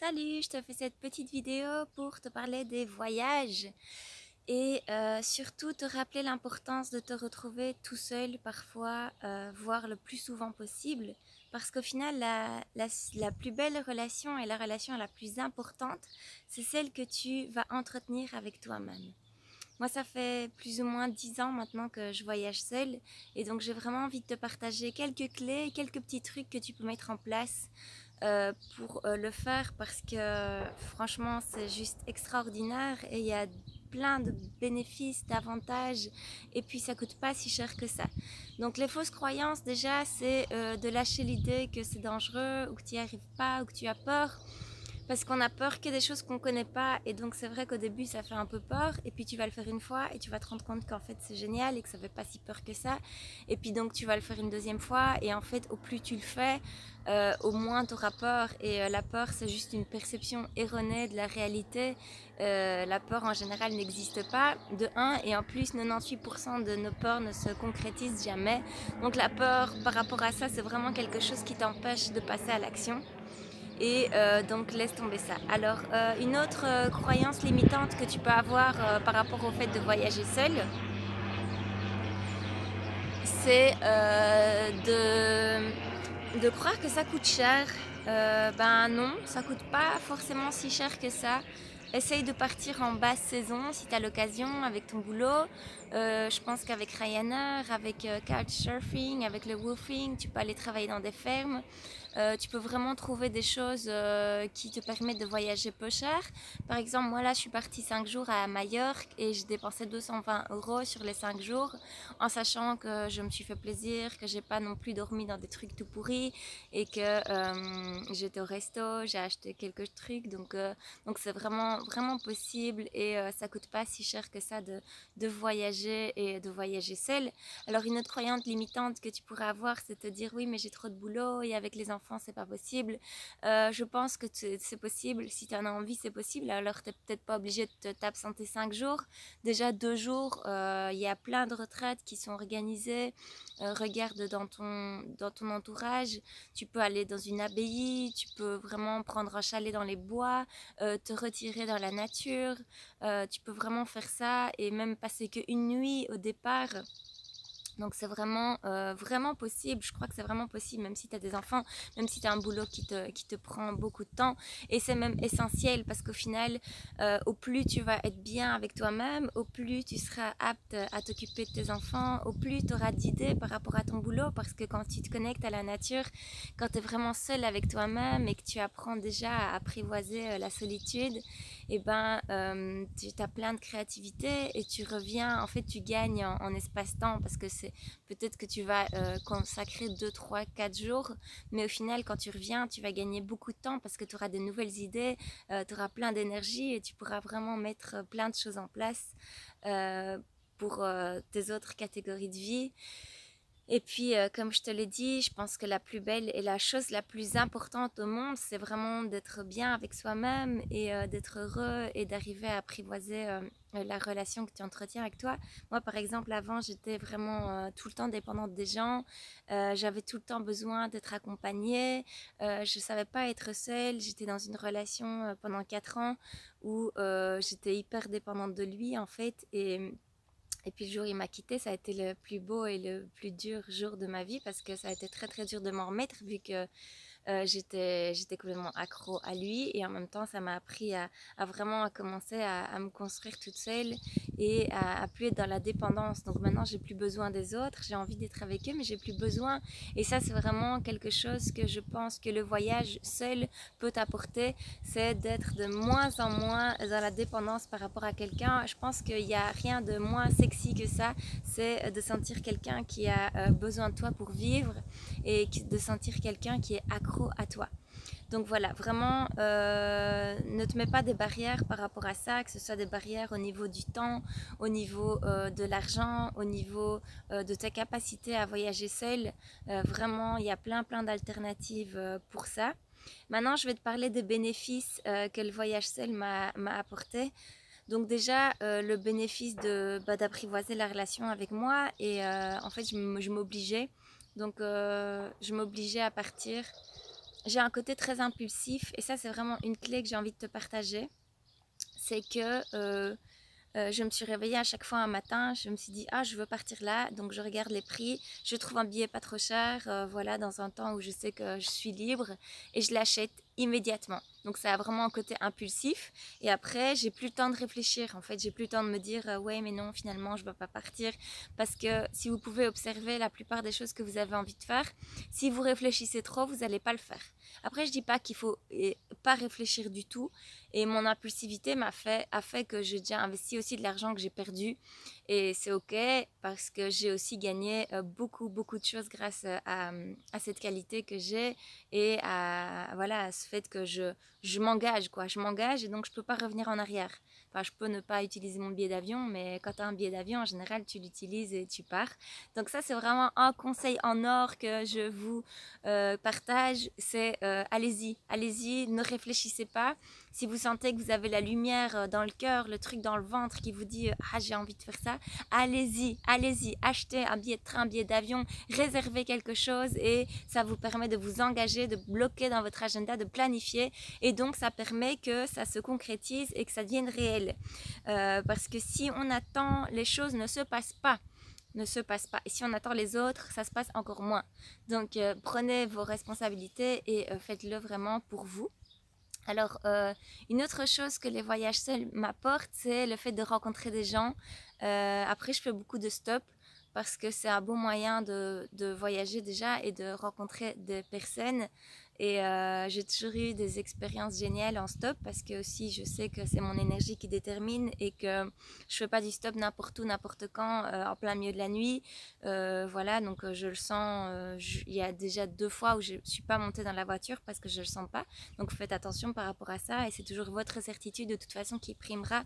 Salut, je te fais cette petite vidéo pour te parler des voyages et surtout te rappeler l'importance de te retrouver tout seul parfois, voire le plus souvent possible. Parce qu'au final, la plus belle relation et la relation la plus importante, c'est celle que tu vas entretenir avec toi-même. Moi, ça fait plus ou moins 10 ans maintenant que je voyage seule et donc j'ai vraiment envie de te partager quelques clés, quelques petits trucs que tu peux mettre en place pour le faire parce que franchement, c'est juste extraordinaire et il y a plein de bénéfices, d'avantages et puis ça coûte pas si cher que ça. Donc les fausses croyances déjà, c'est de lâcher l'idée que c'est dangereux ou que tu n'y arrives pas ou que tu as peur parce qu'on a peur que des choses qu'on connaît pas et donc c'est vrai qu'au début ça fait un peu peur et puis tu vas le faire une fois et tu vas te rendre compte qu'en fait c'est génial et que ça fait pas si peur que ça et puis donc tu vas le faire une deuxième fois et en fait au plus tu le fais au moins tu auras peur et la peur c'est juste une perception erronée de la réalité. La peur en général n'existe pas de un et en plus 98% de nos peurs ne se concrétisent jamais, donc la peur par rapport à ça c'est vraiment quelque chose qui t'empêche de passer à l'action et donc laisse tomber ça. Alors une autre croyance limitante que tu peux avoir par rapport au fait de voyager seul, c'est de croire que ça coûte cher. Ben non, ça coûte pas forcément si cher que ça. Essaye de partir en basse saison si tu as l'occasion avec ton boulot. Je pense qu'avec Ryanair, avec Couchsurfing, avec le woofing, tu peux aller travailler dans des fermes. Tu peux vraiment trouver des choses qui te permettent de voyager peu cher. Par exemple, moi là, je suis partie 5 jours à Majorque et j'ai dépensé 220 € sur les 5 jours en sachant que je me suis fait plaisir, que j'ai pas non plus dormi dans des trucs tout pourris et que j'étais au resto, j'ai acheté quelques trucs. Donc c'est vraiment possible et ça coûte pas si cher que ça de voyager et de voyager seul. Alors une autre croyance limitante que tu pourrais avoir, c'est de te dire oui mais j'ai trop de boulot et avec les enfants c'est pas possible. Je pense que c'est possible, si tu en as envie c'est possible, alors t'es peut-être pas obligé de t'absenter 5 jours. Déjà 2 jours, il y a plein de retraites qui sont organisées. Regarde dans ton entourage, tu peux aller dans une abbaye, tu peux vraiment prendre un chalet dans les bois, te retirer dans la nature, tu peux vraiment faire ça et même passer qu'une nuit au départ. Donc c'est vraiment possible, je crois que c'est vraiment possible, même si tu as des enfants, même si tu as un boulot qui te prend beaucoup de temps. Et c'est même essentiel parce qu'au final, au plus tu vas être bien avec toi-même, au plus tu seras apte à t'occuper de tes enfants, au plus tu auras d'idées par rapport à ton boulot. Parce que quand tu te connectes à la nature, quand tu es vraiment seul avec toi-même et que tu apprends déjà à apprivoiser la solitude, et ben tu as plein de créativité et tu reviens, en fait tu gagnes en espace-temps parce que c'est peut-être que tu vas consacrer 2 3 4 jours, mais au final quand tu reviens tu vas gagner beaucoup de temps parce que tu auras de nouvelles idées, tu auras plein d'énergie et tu pourras vraiment mettre plein de choses en place euh, pour tes autres catégories de vie. Et puis, comme je te l'ai dit, je pense que la plus belle et la chose la plus importante au monde, c'est vraiment d'être bien avec soi-même et d'être heureux et d'arriver à apprivoiser la relation que tu entretiens avec toi. Moi, par exemple, avant, j'étais vraiment tout le temps dépendante des gens. J'avais tout le temps besoin d'être accompagnée. Je ne savais pas être seule. J'étais dans une relation pendant 4 ans où j'étais hyper dépendante de lui, en fait. Et puis le jour où il m'a quitté, ça a été le plus beau et le plus dur jour de ma vie parce que ça a été très très dur de m'en remettre vu que j'étais complètement accro à lui et en même temps ça m'a appris à vraiment commencer à me construire toute seule et à plus être dans la dépendance. Donc maintenant j'ai plus besoin des autres, j'ai envie d'être avec eux mais j'ai plus besoin, et ça c'est vraiment quelque chose que je pense que le voyage seul peut t'apporter, c'est d'être de moins en moins dans la dépendance par rapport à quelqu'un. Je pense qu'il n'y a rien de moins sexy que ça, c'est de sentir quelqu'un qui a besoin de toi pour vivre et de sentir quelqu'un qui est accro à toi. Donc voilà, vraiment, ne te mets pas des barrières par rapport à ça, que ce soit des barrières au niveau du temps, au niveau de l'argent, au niveau de ta capacité à voyager seul. Vraiment, il y a plein d'alternatives pour ça. Maintenant, je vais te parler des bénéfices que le voyage seul m'a apporté. Donc déjà, le bénéfice d'apprivoiser la relation avec moi et en fait, je m'obligeais. Donc, je m'obligeais à partir j'ai un côté très impulsif et ça c'est vraiment une clé que j'ai envie de te partager. C'est que je me suis réveillée à chaque fois un matin, je me suis dit ah je veux partir là, donc je regarde les prix, je trouve un billet pas trop cher, voilà dans un temps où je sais que je suis libre et je l'achète immédiatement. Donc ça a vraiment un côté impulsif et après j'ai plus le temps de réfléchir en fait, j'ai plus le temps de me dire ouais mais non finalement je ne veux pas partir parce que si vous pouvez observer la plupart des choses que vous avez envie de faire, si vous réfléchissez trop vous n'allez pas le faire. Après je dis pas qu'il faut pas réfléchir du tout et mon impulsivité a fait que j'ai déjà investi aussi de l'argent que j'ai perdu et c'est ok parce que j'ai aussi gagné beaucoup de choses grâce à cette qualité que j'ai et voilà, à ce fait que je m'engage quoi, je m'engage et donc je peux pas revenir en arrière. Enfin, je peux ne pas utiliser mon billet d'avion, mais quand tu as un billet d'avion, en général, tu l'utilises et tu pars. Donc ça, c'est vraiment un conseil en or que je vous partage, c'est allez-y, allez-y, ne réfléchissez pas. Si vous sentez que vous avez la lumière dans le cœur, le truc dans le ventre qui vous dit ah j'ai envie de faire ça, allez-y, allez-y, achetez un billet de train, un billet d'avion, réservez quelque chose et ça vous permet de vous engager, de bloquer dans votre agenda, de planifier et donc ça permet que ça se concrétise et que ça devienne réel. Parce que si on attend, les choses ne se passent pas. Ne se passe pas. Et si on attend les autres, ça se passe encore moins. Donc prenez vos responsabilités et faites-le vraiment pour vous. Alors, une autre chose que les voyages seuls m'apportent, c'est le fait de rencontrer des gens. Après, je fais beaucoup de stop parce que c'est un bon moyen de voyager déjà et de rencontrer des personnes. Et j'ai toujours eu des expériences géniales en stop parce que aussi je sais que c'est mon énergie qui détermine et que je fais pas du stop n'importe où, n'importe quand, en plein milieu de la nuit. Voilà, donc je le sens. Il y a déjà 2 fois où je suis pas montée dans la voiture parce que je le sens pas. Donc faites attention par rapport à ça et c'est toujours votre certitude de toute façon qui primera.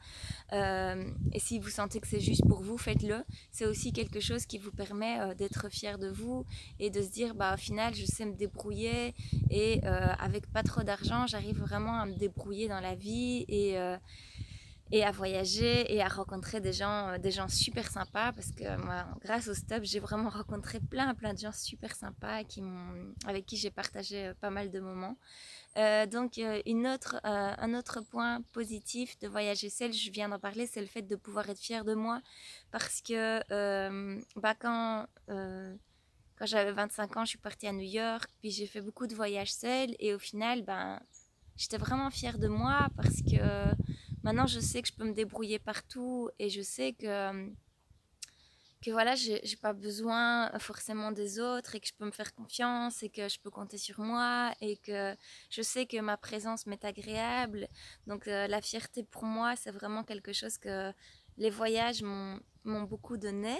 Et si vous sentez que c'est juste pour vous, faites-le. C'est aussi quelque chose qui vous permet d'être fier de vous et de se dire bah au final je sais me débrouiller et avec pas trop d'argent j'arrive vraiment à me débrouiller dans la vie et à voyager et à rencontrer des gens super sympas parce que moi, grâce au stop, j'ai vraiment rencontré plein de gens super sympas avec qui j'ai partagé pas mal de moments. Donc, un autre point positif de voyager seul, je viens d'en parler, c'est le fait de pouvoir être fière de moi parce que quand j'avais 25 ans, je suis partie à New York, puis j'ai fait beaucoup de voyages seuls et au final, j'étais vraiment fière de moi parce que maintenant je sais que je peux me débrouiller partout et je sais que voilà, j'ai pas besoin forcément des autres et que je peux me faire confiance et que je peux compter sur moi et que je sais que ma présence m'est agréable. Donc la fierté pour moi, c'est vraiment quelque chose que les voyages m'ont beaucoup donné.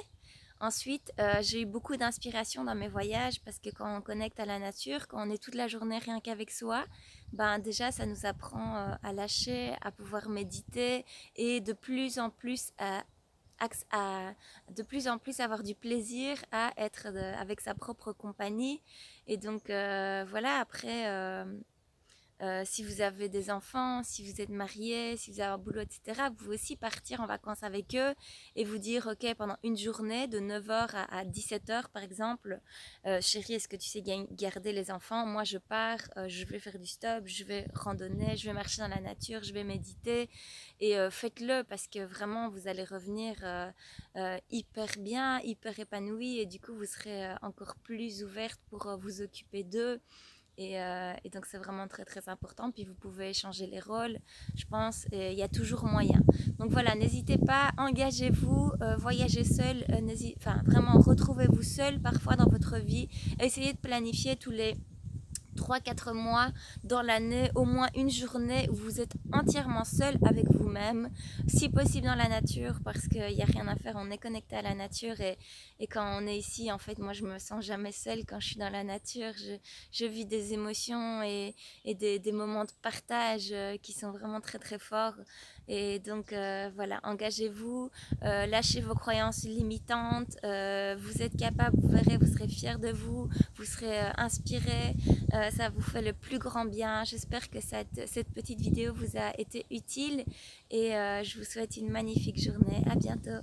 Ensuite, j'ai eu beaucoup d'inspiration dans mes voyages parce que quand on connecte à la nature, quand on est toute la journée rien qu'avec soi, déjà ça nous apprend à lâcher, à pouvoir méditer et de plus en plus avoir du plaisir à être avec sa propre compagnie. Et donc voilà, après, si vous avez des enfants, si vous êtes marié, si vous avez un boulot, etc., vous pouvez aussi partir en vacances avec eux et vous dire, ok, pendant une journée, de 9h à 17h par exemple, chérie, est-ce que tu sais garder les enfants? Moi, je pars, je vais faire du stop, je vais randonner, je vais marcher dans la nature, je vais méditer. Et faites-le parce que vraiment, vous allez revenir hyper bien, hyper épanoui et du coup, vous serez encore plus ouverte pour vous occuper d'eux. Et donc c'est vraiment très important. Puis vous pouvez échanger les rôles, je pense. Il y a toujours moyen. Donc voilà, n'hésitez pas, engagez-vous, voyagez seul. Enfin, vraiment, retrouvez-vous seul parfois dans votre vie. Essayez de planifier tous les 3-4 mois dans l'année, au moins une journée où vous êtes entièrement seul avec vous-même, si possible dans la nature, parce qu'il n'y a rien à faire, on est connecté à la nature et quand on est ici, en fait, moi je me sens jamais seule quand je suis dans la nature, je vis des émotions et des moments de partage qui sont vraiment très forts. Et donc voilà, engagez-vous, lâchez vos croyances limitantes, vous êtes capable, vous verrez, vous serez fiers de vous, vous serez inspirés, ça vous fait le plus grand bien. J'espère que cette petite vidéo vous a été utile et je vous souhaite une magnifique journée. À bientôt.